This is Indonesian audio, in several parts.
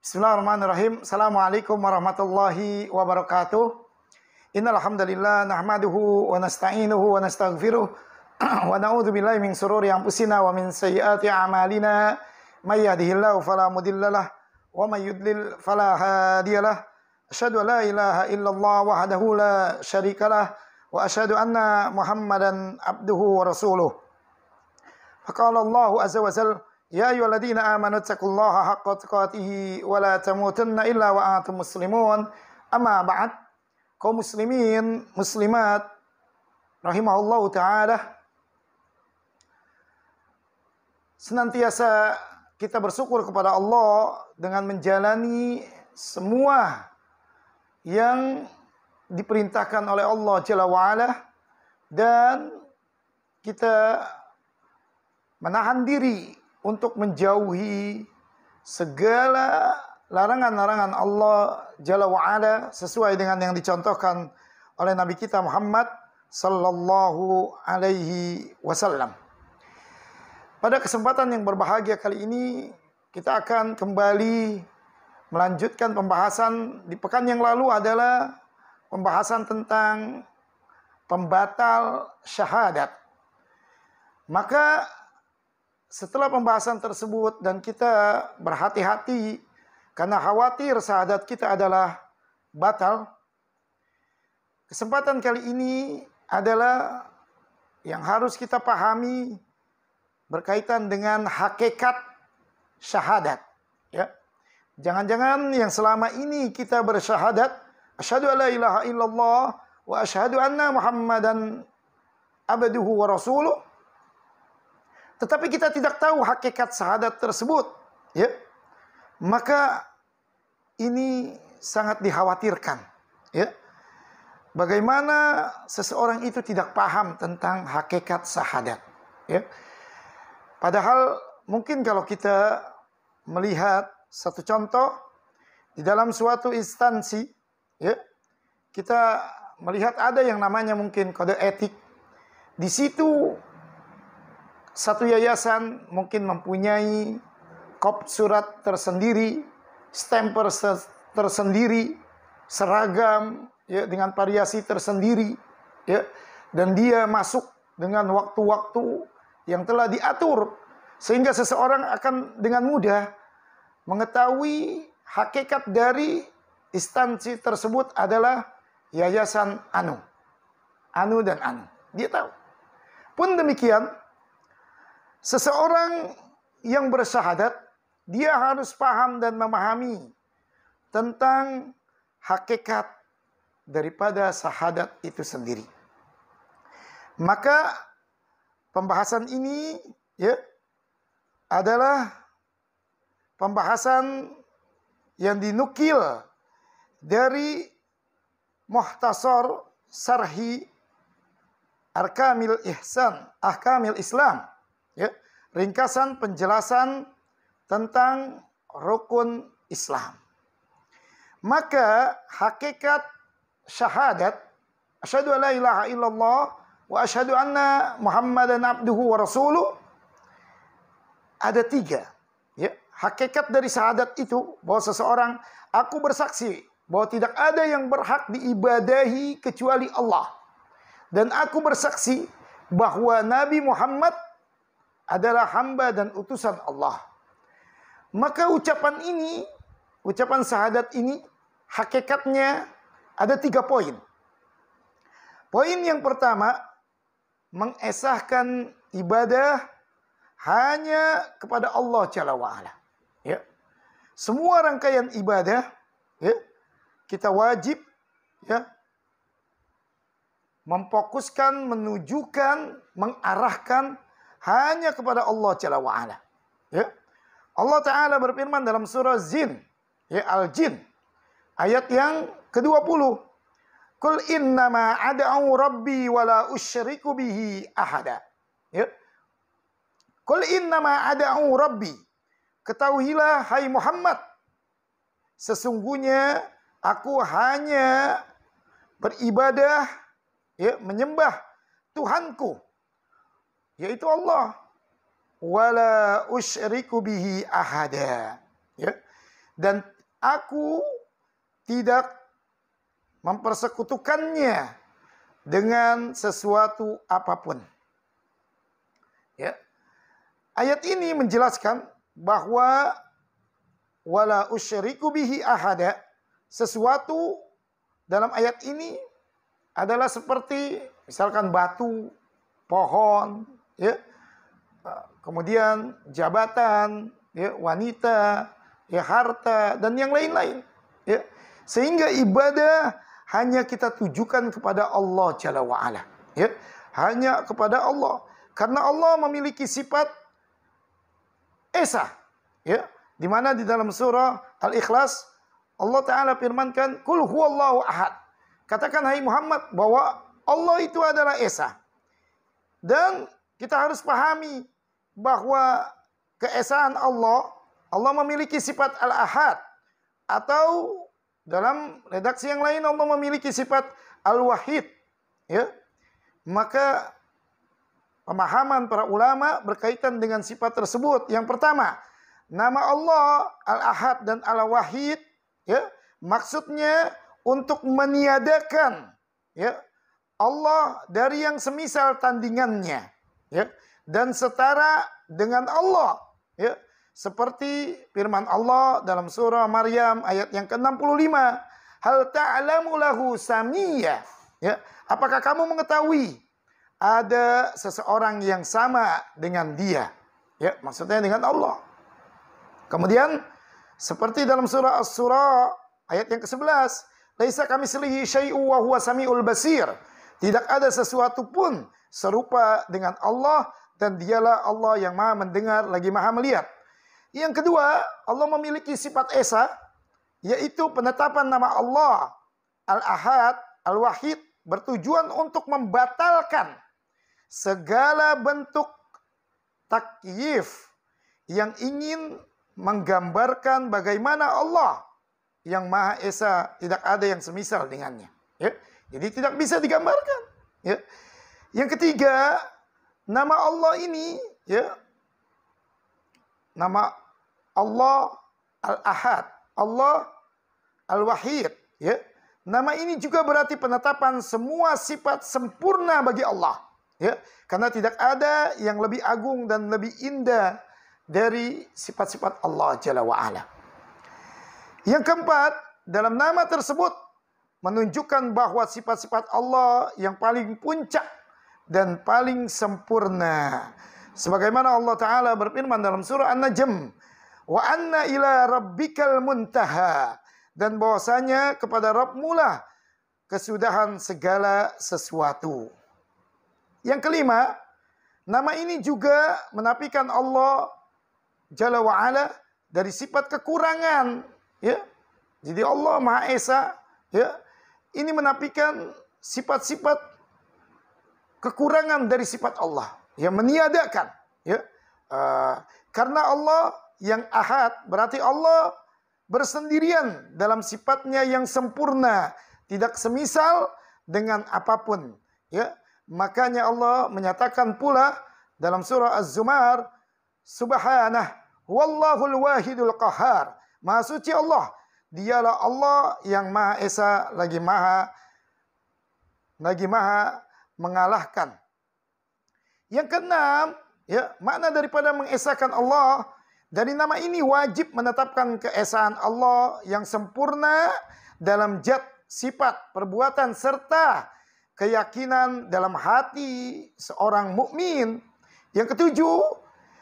Bismillahirrahmanirrahim. Assalamualaikum warahmatullahi wabarakatuh. Innal hamdalillah nahmaduhu wa nasta'inuhu wa nastaghfiruh wa na'udzu billahi min shururi anfusina wa min sayyiati a'malina. May yahdihillahu fala mudhillalah wa may yudlil fala hadiyalah. Asyhadu an la ilaha illallah wahdahu la syarikalah wa asyhadu anna Muhammadan abduhu wa rasuluh. Faqala Allahu azza wa jalla ya ayyuhalladzina amanu taqullaha haqqa tuqatih wa la tamutunna illa wa antum muslimun. Amma ba'd. Kaum muslimin, muslimat rahimahullahu taala, senantiasa kita bersyukur kepada Allah dengan menjalani semua yang diperintahkan oleh Allah Jalla wa'ala, dan kita menahan diri untuk menjauhi segala larangan-larangan Allah Jalla wa'ala sesuai dengan yang dicontohkan oleh Nabi kita Muhammad sallallahu alaihi wasallam. Pada kesempatan yang berbahagia kali ini, kita akan kembali melanjutkan pembahasan di pekan yang lalu adalah pembahasan tentang pembatal syahadat. Maka setelah pembahasan tersebut dan kita berhati-hati karena khawatir syahadat kita adalah batal, kesempatan kali ini adalah yang harus kita pahami berkaitan dengan hakikat syahadat. Ya. Jangan-jangan yang selama ini kita bersyahadat, asyhadu alla ilaha illallah wa asyhadu anna Muhammadan abduhu wa rasuluh, tetapi kita tidak tahu hakikat syahadat tersebut, ya, maka ini sangat dikhawatirkan, ya. Bagaimana seseorang itu tidak paham tentang hakikat syahadat, ya. Padahal mungkin kalau kita melihat satu contoh di dalam suatu instansi, ya, kita melihat ada yang namanya mungkin kode etik. Di situ satu yayasan mungkin mempunyai kop surat tersendiri, stemper tersendiri, seragam, ya, dengan variasi tersendiri, ya, dan dia masuk dengan waktu-waktu yang telah diatur sehingga seseorang akan dengan mudah mengetahui hakikat dari instansi tersebut adalah yayasan anu dan anu. Dia tahu. Pun demikian, seseorang yang bersyahadat, dia harus paham dan memahami tentang hakikat daripada syahadat itu sendiri. Maka pembahasan ini, ya, adalah pembahasan yang dinukil dari Mukhtasar Syarhi Ahkamil Islam, ya, ringkasan penjelasan tentang rukun Islam. Maka hakikat syahadat asyhadu an la ilaha illallah wa asyhadu anna Muhammadan abduhu wa rasuluh ada tiga, ya. Hakikat dari syahadat itu bahwa seseorang, aku bersaksi bahwa tidak ada yang berhak diibadahi kecuali Allah, dan aku bersaksi bahwa Nabi Muhammad adalah hamba dan utusan Allah. Maka ucapan ini, ucapan syahadat ini, hakikatnya ada 3 poin. Poin yang pertama, mengesahkan ibadah hanya kepada Allah Jalla wa'ala. Ya. Semua rangkaian ibadah, ya, kita wajib, ya, memfokuskan, menunjukkan, mengarahkan hanya kepada Allah Jalla wa'ala. Ya. Allah Ta'ala berfirman dalam surah Jin, ya, Al-Jin, ayat yang ke-20. Qul innama ad'u rabbi wa la usyriku bihi ahada. Ya. Qul innama ad'u rabbi. Ketahuilah hai Muhammad, sesungguhnya aku hanya beribadah, ya, menyembah Tuhanku, yaitu Allah. Wala usyriku bihi ahada. Ya. dan aku tidak mempersekutukannya dengan sesuatu apapun. Ya. Ayat ini menjelaskan bahwa wala usyriku bihi ahada, sesuatu dalam ayat ini adalah seperti misalkan batu, pohon, ya, kemudian jabatan, ya, wanita, ya, harta, dan yang lain-lain. Ya. Sehingga ibadah hanya kita tujukan kepada Allah Jalla wa'ala. Ya. Hanya kepada Allah. Karena Allah memiliki sifat Esa. Ya. Di mana di dalam surah Al-Ikhlas, Allah Ta'ala firmankan, Qul huwallahu ahad. Katakan, hai Muhammad, bahwa Allah itu adalah Esa. Dan kita harus pahami bahwa keesaan Allah, Allah memiliki sifat Al-Ahad. Atau dalam redaksi yang lain, Allah memiliki sifat Al-Wahid. Ya. Maka pemahaman para ulama berkaitan dengan sifat tersebut. Yang pertama, nama Allah Al-Ahad dan Al-Wahid, ya, maksudnya untuk meniadakan, ya, Allah dari yang semisal tandingannya, ya, dan setara dengan Allah, ya, seperti firman Allah dalam surah Maryam ayat yang ke-65, hal ta'lamu lahu samiyya, ya, apakah kamu mengetahui ada seseorang yang sama dengan dia, ya, maksudnya dengan Allah. Kemudian seperti dalam surah As-Surah ayat yang ke-11, laisa kamitslihi syai'un wa huwa samiul basir. Tidak ada sesuatu pun serupa dengan Allah, dan dialah Allah yang Maha mendengar lagi Maha melihat. Yang kedua, Allah memiliki sifat Esa, yaitu penetapan nama Allah Al-Ahad, Al-Wahid bertujuan untuk membatalkan segala bentuk takyif yang ingin menggambarkan bagaimana Allah yang Maha Esa tidak ada yang semisal dengannya. Ya. Jadi tidak bisa digambarkan. Ya. Yang ketiga, nama Allah ini, ya, nama Allah Al-Ahad, Allah Al-Wahid. Ya. Nama ini juga berarti penetapan semua sifat sempurna bagi Allah. Ya, karena tidak ada yang lebih agung dan lebih indah dari sifat-sifat Allah Jalla wa'ala. Yang keempat, dalam nama tersebut menunjukkan bahwa sifat-sifat Allah yang paling puncak dan paling sempurna. Sebagaimana Allah Ta'ala berfirman dalam surah An-Najm, wa anna ila rabbikal muntaha, dan bahwasanya kepada Rabbmu lah kesudahan segala sesuatu. Yang kelima, nama ini juga menafikan Allah Jalla wa'ala dari sifat kekurangan. Ya. Jadi Allah Maha Esa, ya, ini menafikan sifat-sifat kekurangan dari sifat Allah, yang meniadakan. Ya. Karena Allah yang Ahad, berarti Allah bersendirian dalam sifatnya yang sempurna, tidak semisal dengan apapun. Ya. Makanya Allah menyatakan pula dalam surah Az-Zumar, Subhanah, wallahul wahidul qahar. Maha suci Allah, dialah Allah yang Maha Esa lagi Maha mengalahkan. Yang keenam, ya, makna daripada mengesakan Allah, dari nama ini wajib menetapkan keesaan Allah yang sempurna dalam zat, sifat, perbuatan, serta keyakinan dalam hati seorang mukmin. Yang ketujuh,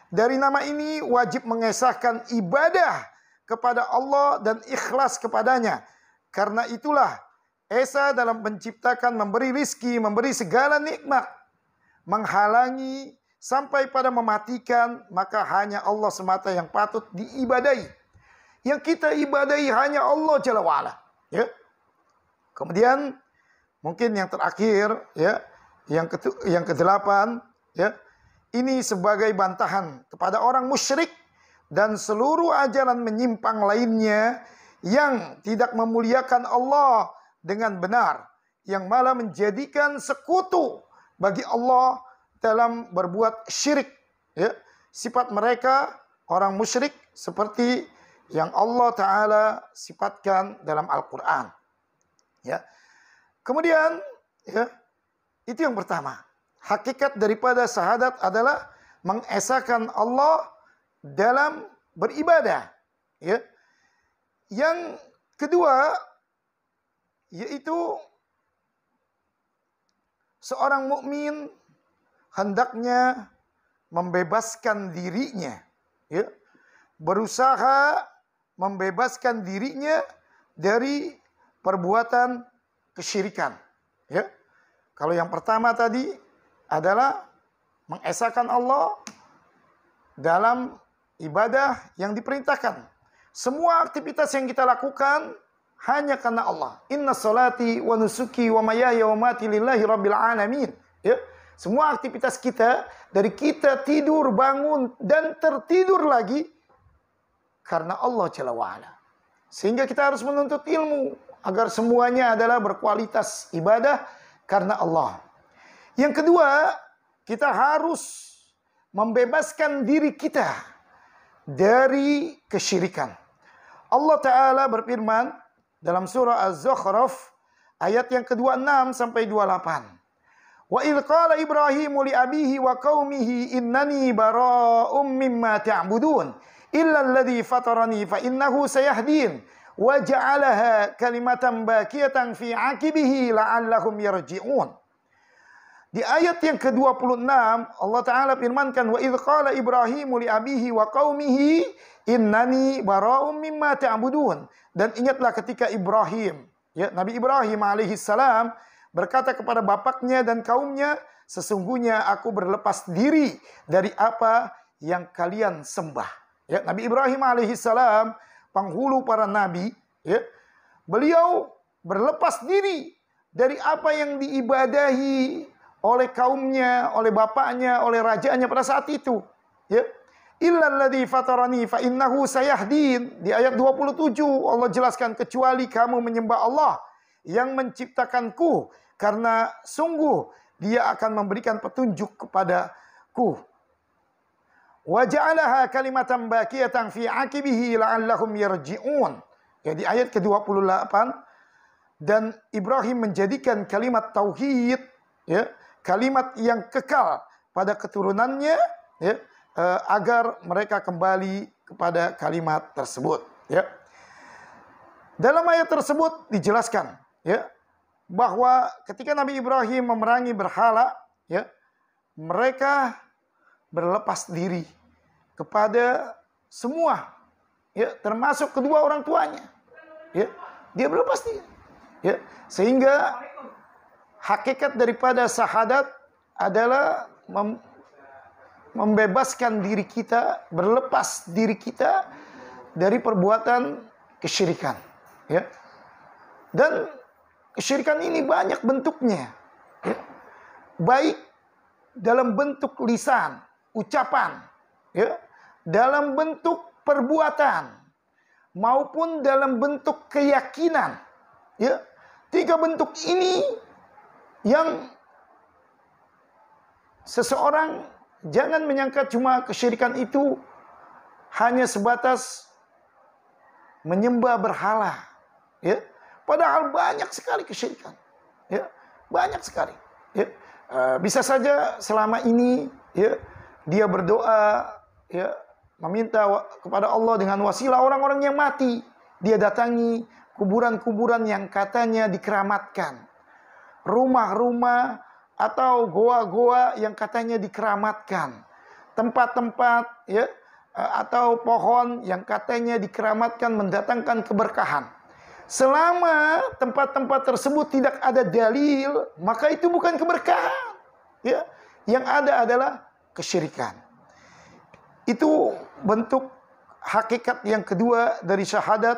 dari nama ini wajib mengesahkan ibadah kepada Allah dan ikhlas kepadanya. Karena itulah Esa dalam menciptakan, memberi rizki, memberi segala nikmat, menghalangi sampai pada mematikan, maka hanya Allah semata yang patut diibadahi. Yang kita ibadahi hanya Allah Jalla wa'ala. Ya. Kemudian mungkin yang terakhir, ya, yang kedelapan, ya, ini sebagai bantahan kepada orang musyrik dan seluruh ajaran menyimpang lainnya yang tidak memuliakan Allah dengan benar, yang malah menjadikan sekutu bagi Allah dalam berbuat syirik. Ya. Sifat mereka orang musyrik seperti yang Allah Ta'ala sifatkan dalam Al-Quran. Ya. Kemudian, ya, itu yang pertama. Hakikat daripada syahadat adalah mengesahkan Allah dalam beribadah. Ya. Yang kedua, yaitu seorang mukmin hendaknya membebaskan dirinya, ya, berusaha membebaskan dirinya dari perbuatan kesyirikan. Ya. Kalau yang pertama tadi adalah mengesahkan Allah dalam ibadah yang diperintahkan. Semua aktivitas yang kita lakukan hanya karena Allah. Inna salati wa nusuki wa mayaya wa mati lillahi rabbil alamin. Ya. Semua aktivitas kita, dari kita tidur, bangun, dan tertidur lagi, karena Allah Jalla wa'ala. Sehingga kita harus menuntut ilmu, agar semuanya adalah berkualitas ibadah karena Allah. Yang kedua, kita harus membebaskan diri kita dari kesyirikan. Allah Ta'ala berfirman dalam surah Az-Zukhruf, ayat yang ke-26 sampai 28. Wa idh qala Ibrahimu li abihi wa qaumihi innani bara'um mimma ta'budun illa alladhi fatarani fa innahu sayahdin wa ja'alaha kalimatan baqiyatan fi 'aqibihi la'allahum yarji'un. Di ayat yang ke-26 Allah Ta'ala firmankan, wa idh qala Ibrahimu li abihi wa qaumihi innani bara'um mimma ta'budun. Dan ingatlah ketika Ibrahim, ya, Nabi Ibrahim alaihi salam berkata kepada bapaknya dan kaumnya, sesungguhnya aku berlepas diri dari apa yang kalian sembah. Ya, Nabi Ibrahim alaihissalam, penghulu para nabi, ya, beliau berlepas diri dari apa yang diibadahi oleh kaumnya, oleh bapaknya, oleh rajanya pada saat itu. Ya. Illalladzi fatarani fa innahu sayahdin. Di ayat 27 Allah jelaskan, kecuali kamu menyembah Allah yang menciptakanku, karena sungguh Dia akan memberikan petunjuk kepadaku. Wa ja'alaha kalimatan baqiyatan fi 'aqibihi la'allahum yarji'un. Ya, di ayat ke-28, dan Ibrahim menjadikan kalimat tauhid, ya, kalimat yang kekal pada keturunannya, ya, agar mereka kembali kepada kalimat tersebut. Ya. Dalam ayat tersebut dijelaskan, ya, bahwa ketika Nabi Ibrahim memerangi berhala, ya, mereka berlepas diri kepada semua, ya, termasuk kedua orang tuanya. Ya, dia berlepas diri. Ya, sehingga hakikat daripada syahadat adalah membebaskan diri kita, berlepas diri kita dari perbuatan kesyirikan. Ya. Dan kesyirikan ini banyak bentuknya, ya. Baik dalam bentuk lisan, ucapan, ya, dalam bentuk perbuatan, maupun dalam bentuk keyakinan. Ya. Tiga bentuk ini yang seseorang jangan menyangka cuma kesyirikan itu hanya sebatas menyembah berhala. Ya. Padahal banyak sekali kesyirikan, ya, banyak sekali. Ya. Bisa saja selama ini, ya, dia berdoa, ya, meminta kepada Allah dengan wasilah orang-orang yang mati. Dia datangi kuburan-kuburan yang katanya dikeramatkan, rumah-rumah atau goa-goa yang katanya dikeramatkan, tempat-tempat, ya, atau pohon yang katanya dikeramatkan mendatangkan keberkahan. Selama tempat-tempat tersebut tidak ada dalil, maka itu bukan keberkahan. Ya, yang ada adalah kesyirikan. Itu bentuk hakikat yang kedua dari syahadat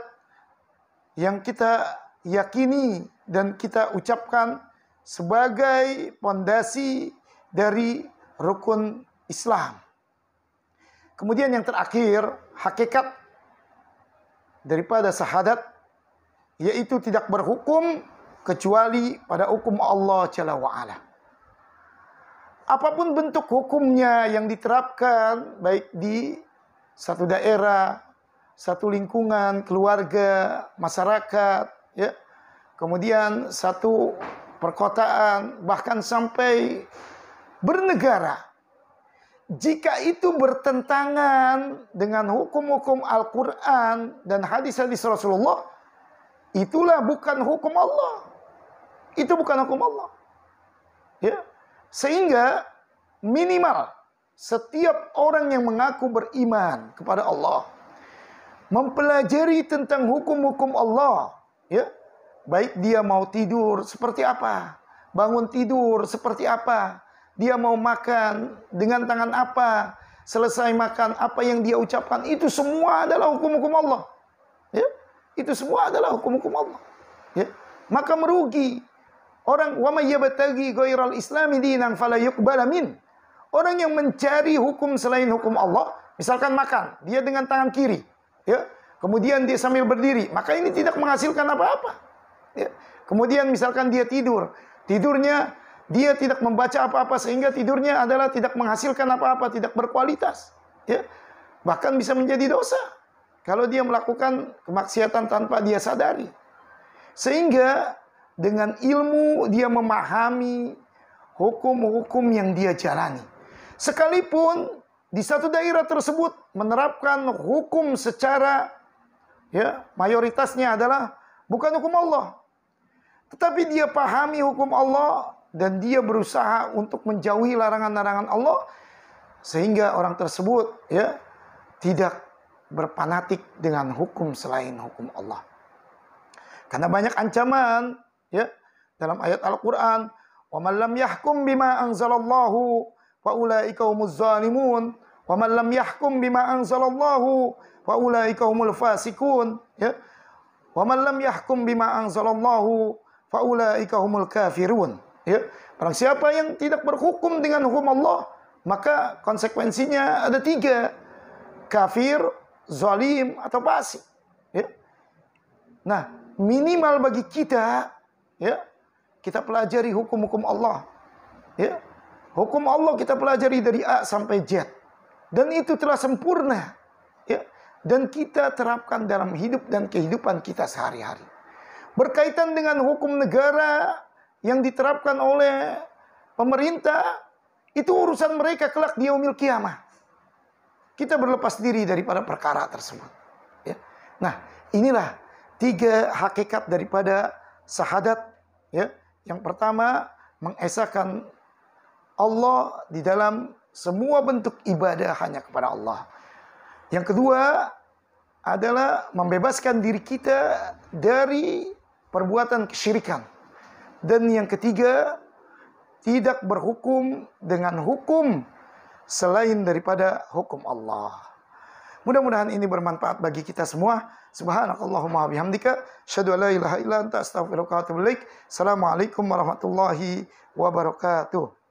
yang kita yakini dan kita ucapkan sebagai pondasi dari rukun Islam. Kemudian yang terakhir, hakikat daripada syahadat yaitu tidak berhukum kecuali pada hukum Allah Jalla wa'ala. Apapun bentuk hukumnya yang diterapkan, baik di satu daerah satu lingkungan, keluarga, masyarakat, ya. Kemudian satu perkotaan, bahkan sampai bernegara. Jika itu bertentangan dengan hukum-hukum Al-Quran dan hadis-hadis Rasulullah, itulah bukan hukum Allah. Itu bukan hukum Allah. Ya. Sehingga minimal setiap orang yang mengaku beriman kepada Allah mempelajari tentang hukum-hukum Allah, ya. Baik dia mau tidur seperti apa, bangun tidur seperti apa, dia mau makan dengan tangan apa, selesai makan apa yang dia ucapkan, itu semua adalah hukum-hukum Allah. Ya, itu semua adalah hukum-hukum Allah. Ya, maka merugi orang wa may yabtaghi ghairal islami dinan fala yuqbala min. Orang yang mencari hukum selain hukum Allah, misalkan makan, dia dengan tangan kiri, ya. Kemudian dia sambil berdiri, maka ini tidak menghasilkan apa-apa. Ya. Kemudian misalkan dia tidur, tidurnya dia tidak membaca apa-apa sehingga tidurnya adalah tidak menghasilkan apa-apa, tidak berkualitas. Ya. Bahkan bisa menjadi dosa kalau dia melakukan kemaksiatan tanpa dia sadari. Sehingga dengan ilmu dia memahami hukum-hukum yang dia jalani. Sekalipun di satu daerah tersebut menerapkan hukum secara, ya, mayoritasnya adalah bukan hukum Allah. Tetapi dia pahami hukum Allah dan dia berusaha untuk menjauhi larangan-larangan Allah sehingga orang tersebut, ya, tidak berfanatik dengan hukum selain hukum Allah. Karena banyak ancaman, ya, dalam ayat Al-Qur'an, "Wa man lam yahkum bima anzalallahu fa ulaika humuz zalimun, wa man lam yahkum bima anzalallahu fa ulaika humul fasikun." Ya. "Wa man lam yahkum bima anzalallahu faulaika humul kafirun." Ya, barang siapa yang tidak berhukum dengan hukum Allah, maka konsekuensinya ada 3. Kafir, zalim, atau fasik. Ya. Nah, minimal bagi kita, ya, kita pelajari hukum-hukum Allah. Ya. Hukum Allah kita pelajari dari A sampai Z. Dan itu telah sempurna. Ya. Dan kita terapkan dalam hidup dan kehidupan kita sehari-hari. Berkaitan dengan hukum negara yang diterapkan oleh pemerintah, itu urusan mereka kelak di yaumil qiyamah. Kita berlepas diri daripada perkara tersebut. Ya. Nah, inilah 3 hakikat daripada syahadat. Ya. Yang pertama, mengesahkan Allah di dalam semua bentuk ibadah hanya kepada Allah. Yang kedua adalah membebaskan diri kita dari perbuatan kesyirikan. Dan yang ketiga, tidak berhukum dengan hukum selain daripada hukum Allah. Mudah-mudahan ini bermanfaat bagi kita semua. Subhanakallahumma bihamdika, asyhadu an la ilaha illa anta, astaghfiruka wa atubu ilaik. Assalamualaikum warahmatullahi wabarakatuh.